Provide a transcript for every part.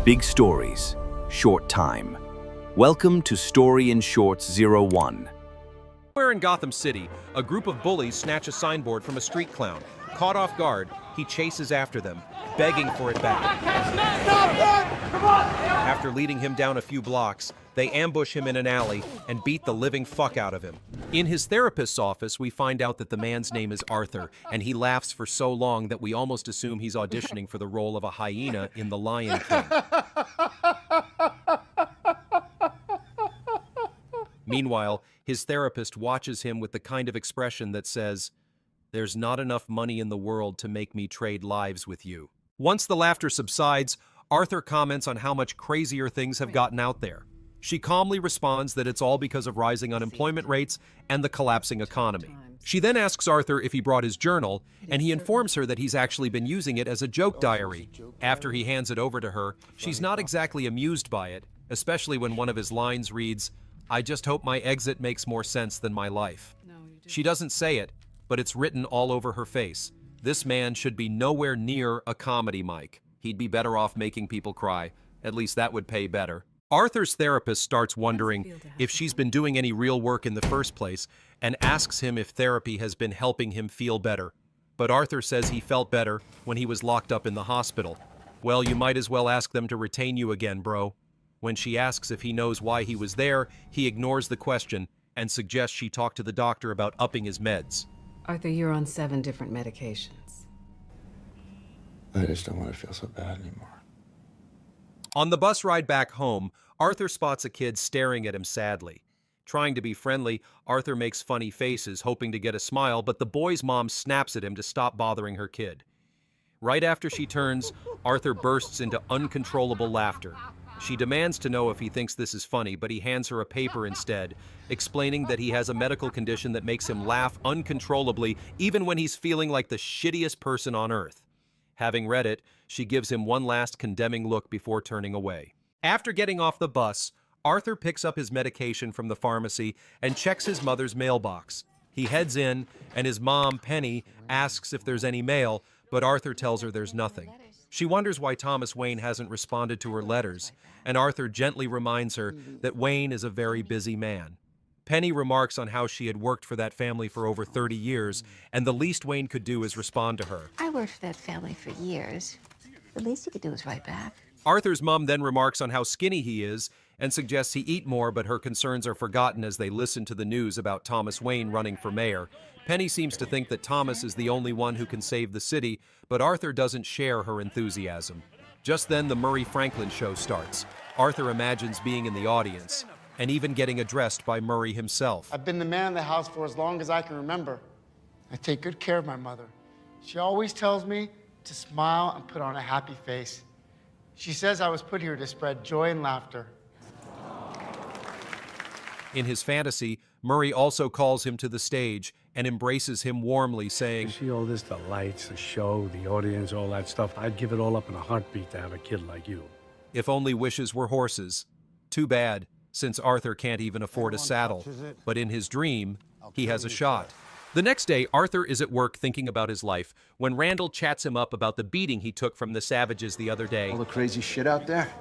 Big stories, short time. Welcome to Story in Shorts 01. Somewhere in Gotham City, a group of bullies snatch a signboard from a street clown. Caught off guard, he chases after them, begging for it back. After leading him down a few blocks, they ambush him in an alley and beat the living fuck out of him. In his therapist's office, we find out that the man's name is Arthur, and he laughs for so long that we almost assume he's auditioning for the role of a hyena in The Lion King. Meanwhile, his therapist watches him with the kind of expression that says, "There's not enough money in the world to make me trade lives with you." Once the laughter subsides, Arthur comments on how much crazier things have gotten out there. She calmly responds that it's all because of rising unemployment rates and the collapsing economy. She then asks Arthur if he brought his journal, and he informs her that he's actually been using it as a joke diary. After he hands it over to her, she's not exactly amused by it, especially when one of his lines reads, "I just hope my exit makes more sense than my life." She doesn't say it, but it's written all over her face. This man should be nowhere near a comedy mic. He'd be better off making people cry. At least that would pay better. Arthur's therapist starts wondering if she's been doing any real work in the first place and asks him if therapy has been helping him feel better. But Arthur says he felt better when he was locked up in the hospital. Well, you might as well ask them to retain you again, bro. When she asks if he knows why he was there, he ignores the question and suggests she talk to the doctor about upping his meds. Arthur, you're on 7 different medications. I just don't want to feel so bad anymore. On the bus ride back home, Arthur spots a kid staring at him sadly. Trying to be friendly, Arthur makes funny faces, hoping to get a smile, but the boy's mom snaps at him to stop bothering her kid. Right after she turns, Arthur bursts into uncontrollable laughter. She demands to know if he thinks this is funny, but he hands her a paper instead, explaining that he has a medical condition that makes him laugh uncontrollably, even when he's feeling like the shittiest person on earth. Having read it, she gives him one last condemning look before turning away. After getting off the bus, Arthur picks up his medication from the pharmacy and checks his mother's mailbox. He heads in, and his mom, Penny, asks if there's any mail, but Arthur tells her there's nothing. She wonders why Thomas Wayne hasn't responded to her letters, and Arthur gently reminds her that Wayne is a very busy man. Penny remarks on how she had worked for that family for over 30 years, and the least Wayne could do is respond to her. I worked for that family for years. The least he could do is write back. Arthur's mom then remarks on how skinny he is and suggests he eat more, but her concerns are forgotten as they listen to the news about Thomas Wayne running for mayor. Penny seems to think that Thomas is the only one who can save the city, but Arthur doesn't share her enthusiasm. Just then, the Murray Franklin show starts. Arthur imagines being in the audience, and even getting addressed by Murray himself. I've been the man in the house for as long as I can remember. I take good care of my mother. She always tells me to smile and put on a happy face. She says I was put here to spread joy and laughter. In his fantasy, Murray also calls him to the stage and embraces him warmly, saying, You see all this, the lights, the show, the audience, all that stuff. I'd give it all up in a heartbeat to have a kid like you. If only wishes were horses. Too bad, since Arthur can't even afford a saddle. But in his dream, he has a shot. The next day, Arthur is at work thinking about his life when Randall chats him up about the beating he took from the savages the other day. All the crazy shit out there,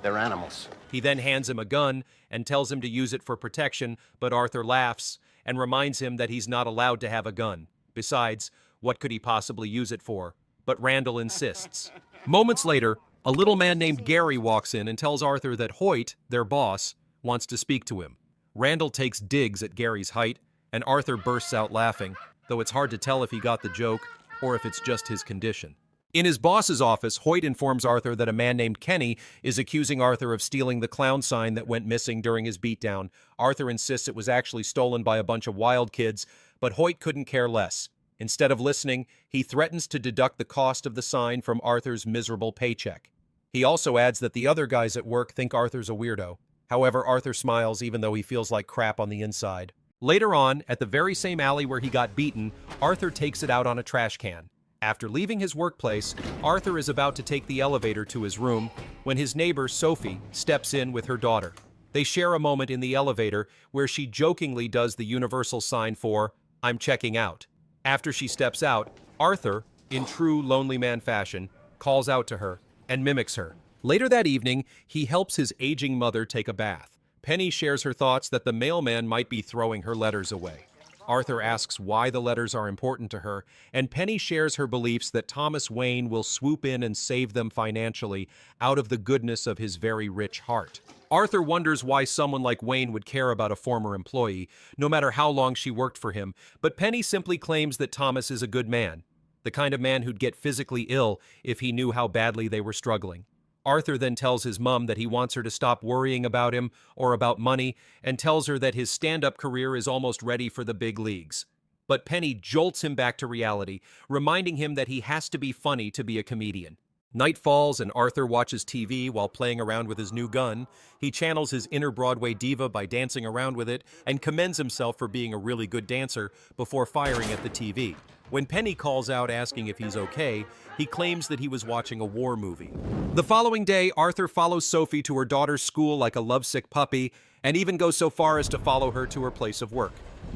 they're animals. He then hands him a gun and tells him to use it for protection, but Arthur laughs and reminds him that he's not allowed to have a gun. Besides, what could he possibly use it for? But Randall insists. Moments later, a little man named Gary walks in and tells Arthur that Hoyt, their boss, wants to speak to him. Randall takes digs at Gary's height, and Arthur bursts out laughing, though it's hard to tell if he got the joke or if it's just his condition. In his boss's office, Hoyt informs Arthur that a man named Kenny is accusing Arthur of stealing the clown sign that went missing during his beatdown. Arthur insists it was actually stolen by a bunch of wild kids, but Hoyt couldn't care less. Instead of listening, he threatens to deduct the cost of the sign from Arthur's miserable paycheck. He also adds that the other guys at work think Arthur's a weirdo. However, Arthur smiles even though he feels like crap on the inside. Later on, at the very same alley where he got beaten, Arthur takes it out on a trash can. After leaving his workplace, Arthur is about to take the elevator to his room when his neighbor, Sophie, steps in with her daughter. They share a moment in the elevator where she jokingly does the universal sign for, "I'm checking out." After she steps out, Arthur, in true lonely man fashion, calls out to her and mimics her, Later that evening, he helps his aging mother take a bath. Penny shares her thoughts that the mailman might be throwing her letters away. Arthur asks why the letters are important to her, and Penny shares her beliefs that Thomas Wayne will swoop in and save them financially out of the goodness of his very rich heart. Arthur wonders why someone like Wayne would care about a former employee, no matter how long she worked for him, but Penny simply claims that Thomas is a good man, the kind of man who'd get physically ill if he knew how badly they were struggling. Arthur then tells his mom that he wants her to stop worrying about him or about money and tells her that his stand-up career is almost ready for the big leagues. But Penny jolts him back to reality, reminding him that he has to be funny to be a comedian. Night falls and Arthur watches TV while playing around with his new gun. He channels his inner Broadway diva by dancing around with it and commends himself for being a really good dancer before firing at the TV. When Penny calls out asking if he's okay, he claims that he was watching a war movie. The following day, Arthur follows Sophie to her daughter's school like a lovesick puppy and even goes so far as to follow her to her place of work.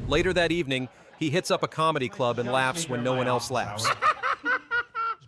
Later that evening, he hits up a comedy club and laughs when no one else laughs.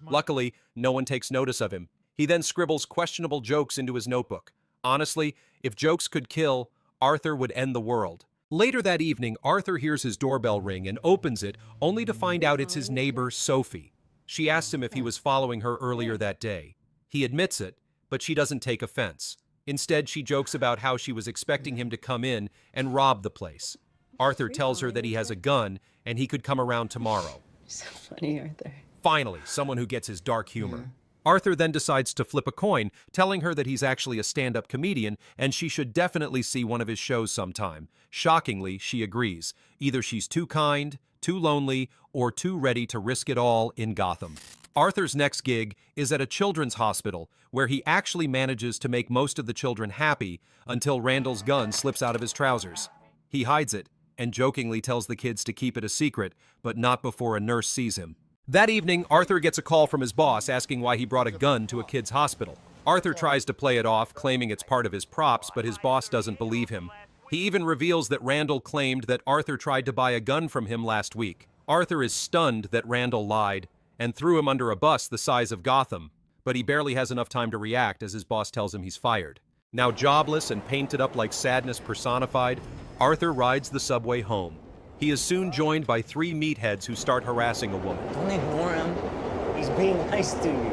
Luckily, no one takes notice of him. He then scribbles questionable jokes into his notebook. Honestly, if jokes could kill, Arthur would end the world. Later that evening, Arthur hears his doorbell ring and opens it, only to find out it's his neighbor, Sophie. She asks him if he was following her earlier that day. He admits it, but she doesn't take offense. Instead, she jokes about how she was expecting him to come in and rob the place. Arthur tells her that he has a gun and he could come around tomorrow. So funny, Arthur. Finally, someone who gets his dark humor. Arthur then decides to flip a coin, telling her that he's actually a stand-up comedian and she should definitely see one of his shows sometime. Shockingly, she agrees. Either she's too kind, too lonely, or too ready to risk it all in Gotham. Arthur's next gig is at a children's hospital, where he actually manages to make most of the children happy until Randall's gun slips out of his trousers. He hides it and jokingly tells the kids to keep it a secret, but not before a nurse sees him. That evening, Arthur gets a call from his boss asking why he brought a gun to a kid's hospital. Arthur tries to play it off, claiming it's part of his props, but his boss doesn't believe him. He even reveals that Randall claimed that Arthur tried to buy a gun from him last week. Arthur is stunned that Randall lied and threw him under a bus the size of Gotham, but he barely has enough time to react as his boss tells him he's fired. Now jobless and painted up like sadness personified, Arthur rides the subway home. He is soon joined by 3 meatheads who start harassing a woman. Don't ignore him. He's being nice to you.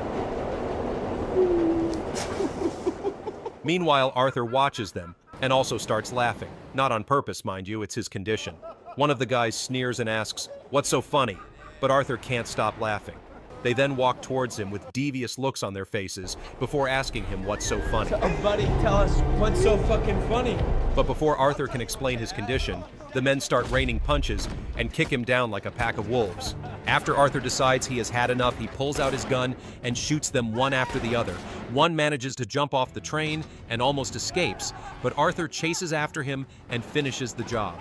Meanwhile, Arthur watches them and also starts laughing. Not on purpose, mind you, it's his condition. One of the guys sneers and asks, "What's so funny?" But Arthur can't stop laughing. They then walk towards him with devious looks on their faces before asking him what's so funny. Buddy, tell us what's so fucking funny. But before Arthur can explain his condition, the men start raining punches and kick him down like a pack of wolves. After Arthur decides he has had enough, he pulls out his gun and shoots them one after the other. One manages to jump off the train and almost escapes, but Arthur chases after him and finishes the job.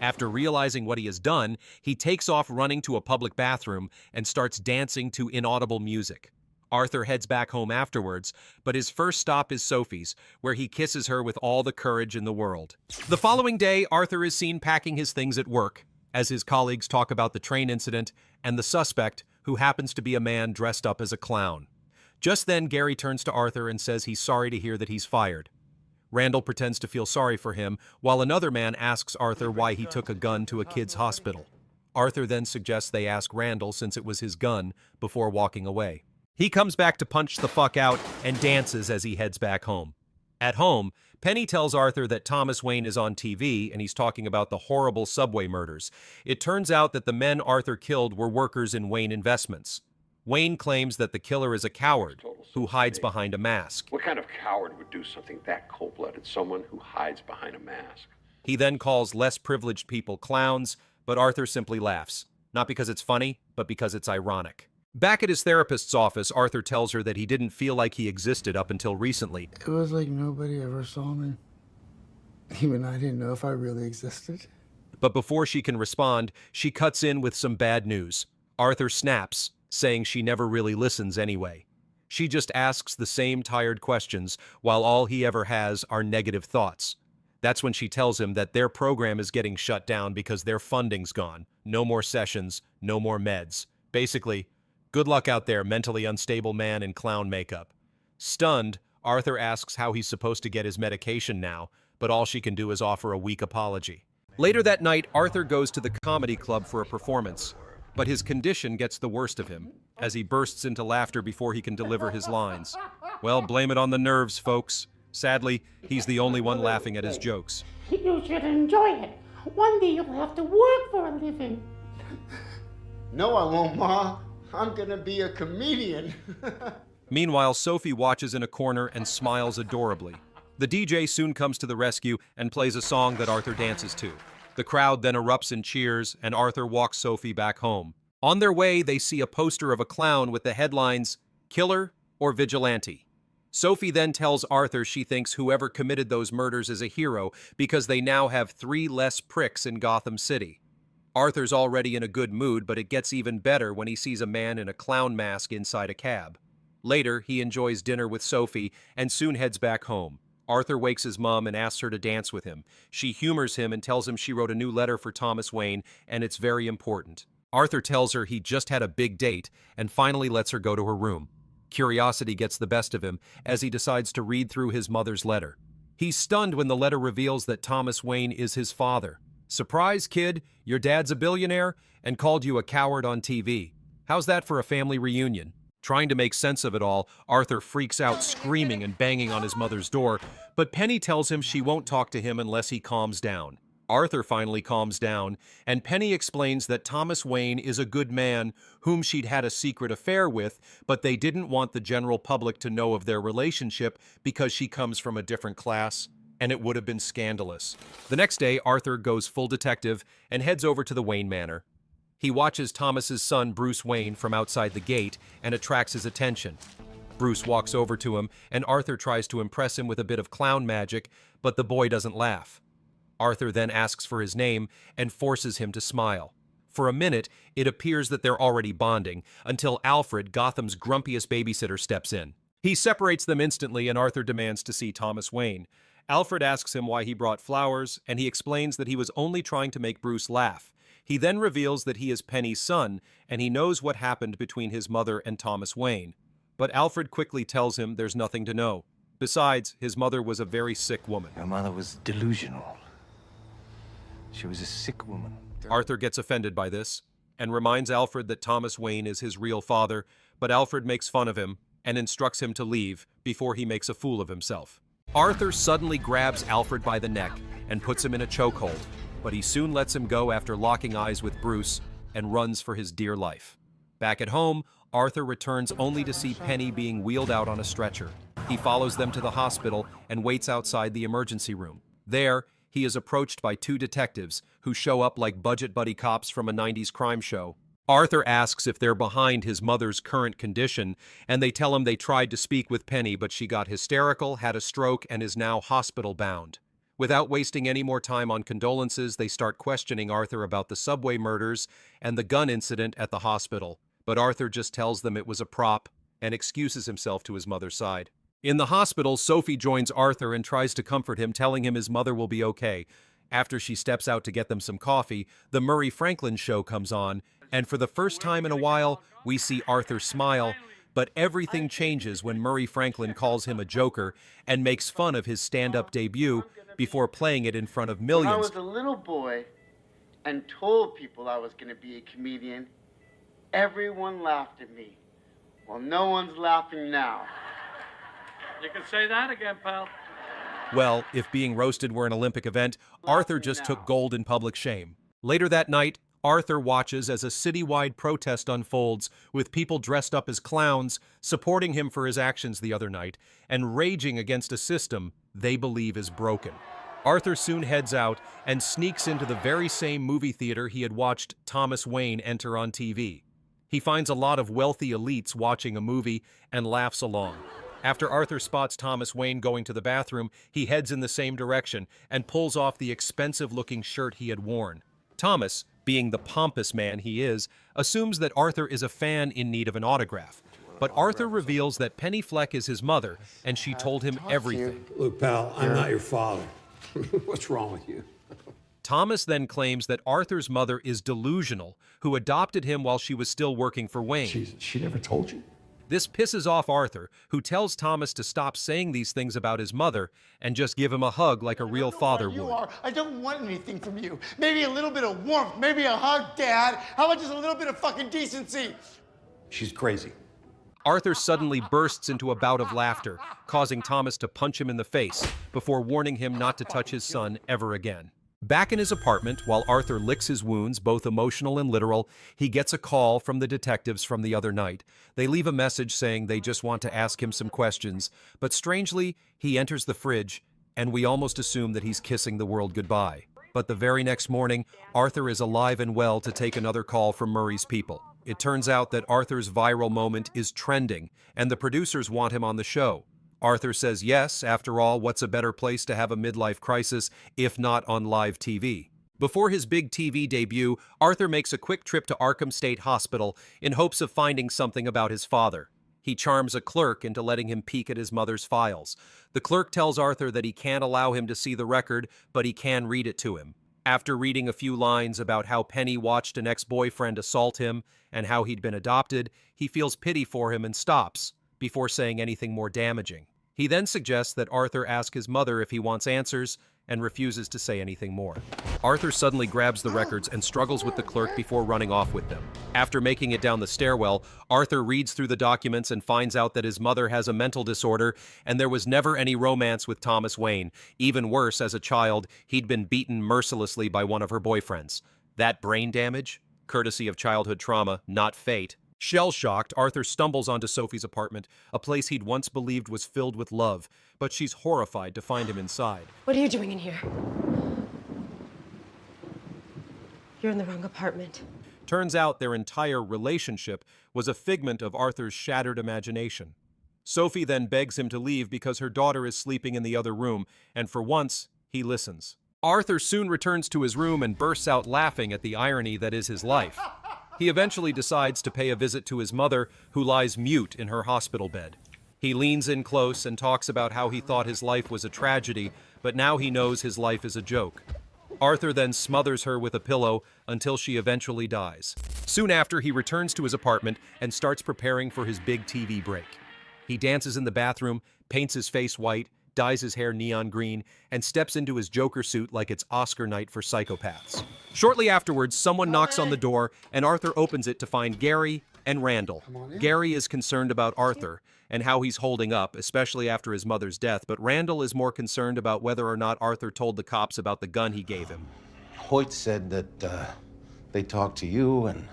After realizing what he has done, he takes off running to a public bathroom and starts dancing to inaudible music. Arthur heads back home afterwards, but his first stop is Sophie's, where he kisses her with all the courage in the world. The following day, Arthur is seen packing his things at work, as his colleagues talk about the train incident and the suspect, who happens to be a man dressed up as a clown. Just then, Gary turns to Arthur and says he's sorry to hear that he's fired. Randall pretends to feel sorry for him, while another man asks Arthur why he took a gun to a kid's hospital. Arthur then suggests they ask Randall since it was his gun, before walking away. He comes back to punch the fuck out and dances as he heads back home. At home, Penny tells Arthur that Thomas Wayne is on TV and he's talking about the horrible subway murders. It turns out that the men Arthur killed were workers in Wayne Investments. Wayne claims that the killer is a coward who hides behind a mask. What kind of coward would do something that cold-blooded? Someone who hides behind a mask. He then calls less privileged people clowns, but Arthur simply laughs. Not because it's funny, but because it's ironic. Back at his therapist's office, Arthur tells her that he didn't feel like he existed up until recently. It was like nobody ever saw me. Even I didn't know if I really existed. But before she can respond, she cuts in with some bad news. Arthur snaps, saying she never really listens anyway. She just asks the same tired questions, while all he ever has are negative thoughts. That's when she tells him that their program is getting shut down because their funding's gone. No more sessions, no more meds. Basically, good luck out there, mentally unstable man in clown makeup. Stunned, Arthur asks how he's supposed to get his medication now, but all she can do is offer a weak apology. Later that night, Arthur goes to the comedy club for a performance, but his condition gets the worst of him, as he bursts into laughter before he can deliver his lines. Well, blame it on the nerves, folks. Sadly, he's the only one laughing at his jokes. You should enjoy it. One day you'll have to work for a living. No, I won't, Ma. I'm gonna be a comedian. Meanwhile, Sophie watches in a corner and smiles adorably. The DJ soon comes to the rescue and plays a song that Arthur dances to. The crowd then erupts in cheers, and Arthur walks Sophie back home. On their way, they see a poster of a clown with the headlines, "Killer or Vigilante." Sophie then tells Arthur she thinks whoever committed those murders is a hero because they now have 3 less pricks in Gotham City. Arthur's already in a good mood, but it gets even better when he sees a man in a clown mask inside a cab. Later, he enjoys dinner with Sophie and soon heads back home. Arthur wakes his mom and asks her to dance with him. She humors him and tells him she wrote a new letter for Thomas Wayne, and it's very important. Arthur tells her he just had a big date and finally lets her go to her room. Curiosity gets the best of him as he decides to read through his mother's letter. He's stunned when the letter reveals that Thomas Wayne is his father. "Surprise, kid, your dad's a billionaire and called you a coward on TV. How's that for a family reunion?" Trying to make sense of it all, Arthur freaks out, screaming and banging on his mother's door, but Penny tells him she won't talk to him unless he calms down. Arthur finally calms down, and Penny explains that Thomas Wayne is a good man whom she'd had a secret affair with, but they didn't want the general public to know of their relationship because she comes from a different class, and it would have been scandalous. The next day, Arthur goes full detective and heads over to the Wayne Manor. He watches Thomas's son, Bruce Wayne, from outside the gate and attracts his attention. Bruce walks over to him, and Arthur tries to impress him with a bit of clown magic, but the boy doesn't laugh. Arthur then asks for his name and forces him to smile. For a minute, it appears that they're already bonding, until Alfred, Gotham's grumpiest babysitter, steps in. He separates them instantly, and Arthur demands to see Thomas Wayne. Alfred asks him why he brought flowers, and he explains that he was only trying to make Bruce laugh. He then reveals that he is Penny's son, and he knows what happened between his mother and Thomas Wayne. But Alfred quickly tells him there's nothing to know. Besides, his mother was a very sick woman. Your mother was delusional. She was a sick woman. Arthur gets offended by this and reminds Alfred that Thomas Wayne is his real father, but Alfred makes fun of him and instructs him to leave before he makes a fool of himself. Arthur suddenly grabs Alfred by the neck and puts him in a chokehold, but he soon lets him go after locking eyes with Bruce and runs for his dear life. Back at home, Arthur returns only to see Penny being wheeled out on a stretcher. He follows them to the hospital and waits outside the emergency room. There, he is approached by 2 detectives who show up like budget buddy cops from a 90s crime show. Arthur asks if they're behind his mother's current condition, and they tell him they tried to speak with Penny, but she got hysterical, had a stroke, and is now hospital-bound. Without wasting any more time on condolences, they start questioning Arthur about the subway murders and the gun incident at the hospital. But Arthur just tells them it was a prop and excuses himself to his mother's side. In the hospital, Sophie joins Arthur and tries to comfort him, telling him his mother will be okay. After she steps out to get them some coffee, the Murray Franklin show comes on, and for the first time in a while, we see Arthur smile, but everything changes when Murray Franklin calls him a joker and makes fun of his stand-up debut before playing it in front of millions. When I was a little boy and told people I was going to be a comedian, everyone laughed at me. Well, no one's laughing now. You can say that again, pal. Well, if being roasted were an Olympic event, Arthur just took gold in public shame. Later that night, Arthur watches as a citywide protest unfolds, with people dressed up as clowns, supporting him for his actions the other night, and raging against a system they believe is broken. Arthur soon heads out and sneaks into the very same movie theater he had watched Thomas Wayne enter on TV. He finds a lot of wealthy elites watching a movie and laughs along. After Arthur spots Thomas Wayne going to the bathroom, he heads in the same direction and pulls off the expensive-looking shirt he had worn. Thomas, being the pompous man he is, assumes that Arthur is a fan in need of an autograph. But Arthur reveals that Penny Fleck is his mother, and she told him everything. Look, pal, I'm not your father. What's wrong with you? Thomas then claims that Arthur's mother is delusional, who adopted him while she was still working for Wayne. She never told you? This pisses off Arthur, who tells Thomas to stop saying these things about his mother and just give him a hug like a real father would. I don't want anything from you. Maybe a little bit of warmth, maybe a hug, Dad. How about just a little bit of fucking decency? She's crazy. Arthur suddenly bursts into a bout of laughter, causing Thomas to punch him in the face before warning him not to touch his son ever again. Back in his apartment, while Arthur licks his wounds, both emotional and literal, he gets a call from the detectives from the other night. They leave a message saying they just want to ask him some questions, but strangely, he enters the fridge, and we almost assume that he's kissing the world goodbye. But the very next morning, Arthur is alive and well to take another call from Murray's people. It turns out that Arthur's viral moment is trending, and the producers want him on the show. Arthur says yes, after all, what's a better place to have a midlife crisis if not on live TV? Before his big TV debut, Arthur makes a quick trip to Arkham State Hospital in hopes of finding something about his father. He charms a clerk into letting him peek at his mother's files. The clerk tells Arthur that he can't allow him to see the record, but he can read it to him. After reading a few lines about how Penny watched an ex-boyfriend assault him and how he'd been adopted, he feels pity for him and stops, before saying anything more damaging. He then suggests that Arthur ask his mother if he wants answers and refuses to say anything more. Arthur suddenly grabs the records and struggles with the clerk before running off with them. After making it down the stairwell, Arthur reads through the documents and finds out that his mother has a mental disorder and there was never any romance with Thomas Wayne. Even worse, as a child, he'd been beaten mercilessly by one of her boyfriends. That brain damage? Courtesy of childhood trauma, not fate. Shell-shocked, Arthur stumbles onto Sophie's apartment, a place he'd once believed was filled with love, but she's horrified to find him inside. What are you doing in here? You're in the wrong apartment. Turns out their entire relationship was a figment of Arthur's shattered imagination. Sophie then begs him to leave because her daughter is sleeping in the other room, and for once, he listens. Arthur soon returns to his room and bursts out laughing at the irony that is his life. He eventually decides to pay a visit to his mother, who lies mute in her hospital bed. He leans in close and talks about how he thought his life was a tragedy, but now he knows his life is a joke. Arthur then smothers her with a pillow until she eventually dies. Soon after, he returns to his apartment and starts preparing for his big TV break. He dances in the bathroom, paints his face white, dyes his hair neon green, and steps into his Joker suit like it's Oscar night for psychopaths. Shortly afterwards, someone knocks on the door, and Arthur opens it to find Gary and Randall. Gary is concerned about Arthur and how he's holding up, especially after his mother's death, but Randall is more concerned about whether or not Arthur told the cops about the gun he gave him. Hoyt said that they talked to you, and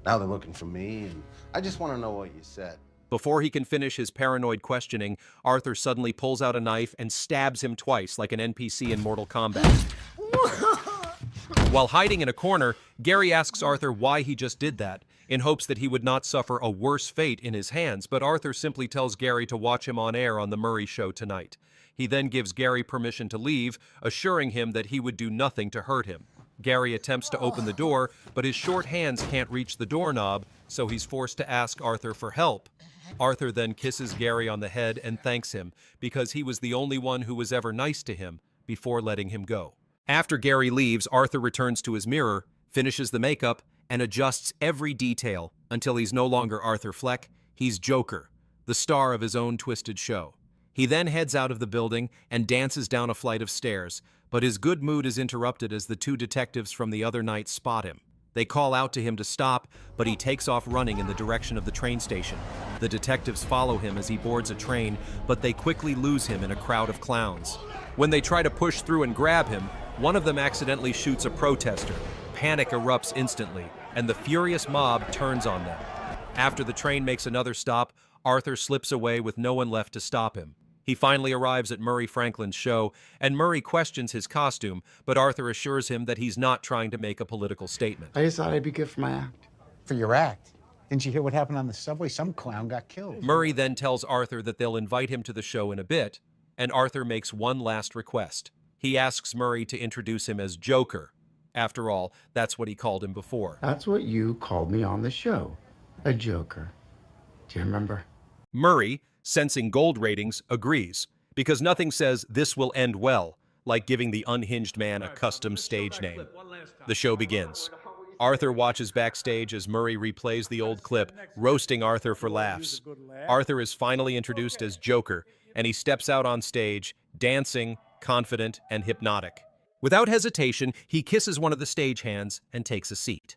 now they're looking for me, and I just want to know what you said. Before he can finish his paranoid questioning, Arthur suddenly pulls out a knife and stabs him twice like an NPC in Mortal Kombat. While hiding in a corner, Gary asks Arthur why he just did that, in hopes that he would not suffer a worse fate in his hands, but Arthur simply tells Gary to watch him on air on The Murray Show tonight. He then gives Gary permission to leave, assuring him that he would do nothing to hurt him. Gary attempts to open the door, but his short hands can't reach the doorknob, so he's forced to ask Arthur for help. Arthur then kisses Gary on the head and thanks him, because he was the only one who was ever nice to him, before letting him go. After Gary leaves, Arthur returns to his mirror, finishes the makeup, and adjusts every detail until he's no longer Arthur Fleck, he's Joker, the star of his own twisted show. He then heads out of the building and dances down a flight of stairs, but his good mood is interrupted as the two detectives from the other night spot him. They call out to him to stop, but he takes off running in the direction of the train station. The detectives follow him as he boards a train, but they quickly lose him in a crowd of clowns. When they try to push through and grab him, one of them accidentally shoots a protester. Panic erupts instantly, and the furious mob turns on them. After the train makes another stop, Arthur slips away with no one left to stop him. He finally arrives at Murray Franklin's show, and Murray questions his costume, but Arthur assures him that he's not trying to make a political statement. I just thought I'd be good for my act. For your act? Didn't you hear what happened on the subway? Some clown got killed. Murray then tells Arthur that they'll invite him to the show in a bit, and Arthur makes one last request. He asks Murray to introduce him as Joker. After all, that's what he called him before. That's what you called me on the show. A joker. Do you remember? Murray, sensing gold ratings, agrees, because nothing says this will end well like giving the unhinged man a custom stage name. The show begins. Arthur watches backstage as Murray replays the old clip, roasting Arthur for laughs. Arthur is finally introduced as Joker, and he steps out on stage, dancing, confident, and hypnotic. Without hesitation, he kisses one of the stagehands and takes a seat.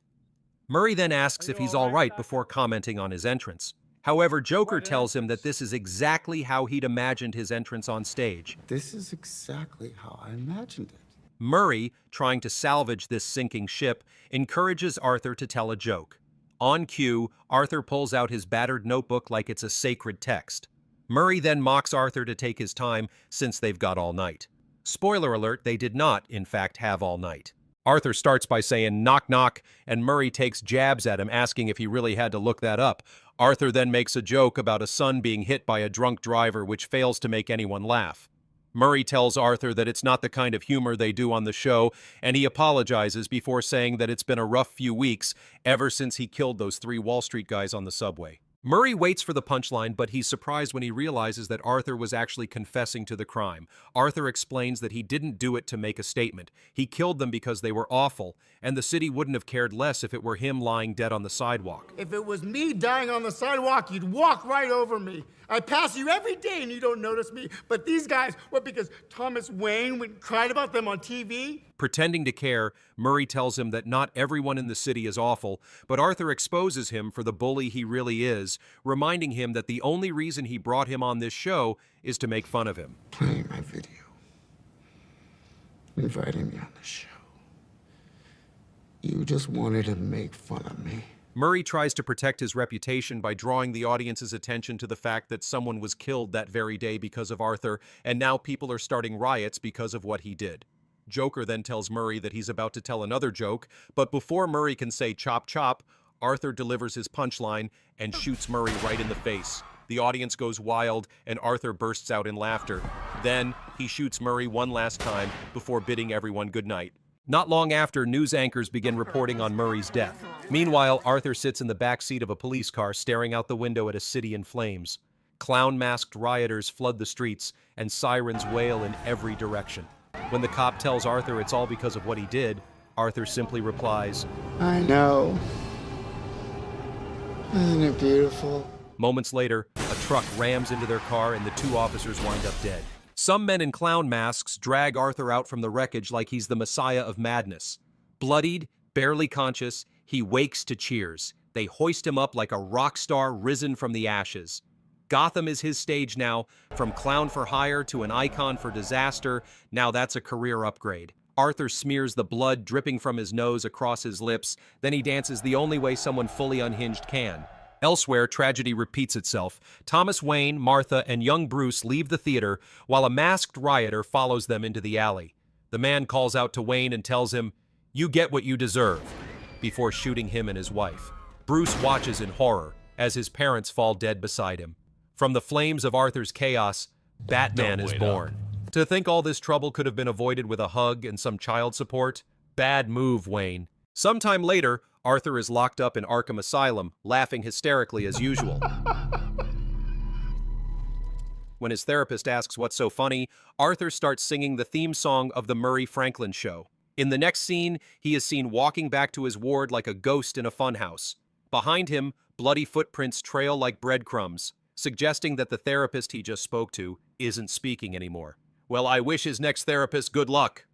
Murray then asks if he's all right before commenting on his entrance. However, Joker tells him that this is exactly how he'd imagined his entrance on stage. This is exactly how I imagined it. Murray, trying to salvage this sinking ship, encourages Arthur to tell a joke. On cue, Arthur pulls out his battered notebook like it's a sacred text. Murray then mocks Arthur to take his time since they've got all night. Spoiler alert, they did not, in fact, have all night. Arthur starts by saying, "Knock, knock," and Murray takes jabs at him, asking if he really had to look that up. Arthur then makes a joke about a son being hit by a drunk driver, which fails to make anyone laugh. Murray tells Arthur that it's not the kind of humor they do on the show, and he apologizes before saying that it's been a rough few weeks ever since he killed those 3 Wall Street guys on the subway. Murray waits for the punchline, but he's surprised when he realizes that Arthur was actually confessing to the crime. Arthur explains that he didn't do it to make a statement. He killed them because they were awful, and the city wouldn't have cared less if it were him lying dead on the sidewalk. If it was me dying on the sidewalk, you'd walk right over me. I pass you every day and you don't notice me. But these guys, what, because Thomas Wayne cried about them on TV? Pretending to care, Murray tells him that not everyone in the city is awful, but Arthur exposes him for the bully he really is, reminding him that the only reason he brought him on this show is to make fun of him. Playing my video. Inviting me on the show. You just wanted to make fun of me. Murray tries to protect his reputation by drawing the audience's attention to the fact that someone was killed that very day because of Arthur, and now people are starting riots because of what he did. Joker then tells Murray that he's about to tell another joke, but before Murray can say chop chop, Arthur delivers his punchline and shoots Murray right in the face. The audience goes wild, and Arthur bursts out in laughter. Then, he shoots Murray one last time before bidding everyone goodnight. Not long after, news anchors begin reporting on Murray's death. Meanwhile, Arthur sits in the back seat of a police car staring out the window at a city in flames. Clown-masked rioters flood the streets, and sirens wail in every direction. When the cop tells Arthur it's all because of what he did, Arthur simply replies, I know. Isn't it beautiful? Moments later, a truck rams into their car and the 2 officers wind up dead. Some men in clown masks drag Arthur out from the wreckage like he's the messiah of madness. Bloodied, barely conscious, he wakes to cheers. They hoist him up like a rock star risen from the ashes. Gotham is his stage now, from clown for hire to an icon for disaster. Now that's a career upgrade. Arthur smears the blood dripping from his nose across his lips, then he dances the only way someone fully unhinged can. Elsewhere, tragedy repeats itself. Thomas Wayne, Martha, and young Bruce leave the theater while a masked rioter follows them into the alley. The man calls out to Wayne and tells him, "You get what you deserve," before shooting him and his wife. Bruce watches in horror as his parents fall dead beside him. From the flames of Arthur's chaos, Batman is born. To think all this trouble could have been avoided with a hug and some child support? Bad move, Wayne. Sometime later, Arthur is locked up in Arkham Asylum, laughing hysterically as usual. When his therapist asks what's so funny, Arthur starts singing the theme song of The Murray Franklin Show. In the next scene, he is seen walking back to his ward like a ghost in a funhouse. Behind him, bloody footprints trail like breadcrumbs, suggesting that the therapist he just spoke to isn't speaking anymore. Well, I wish his next therapist good luck.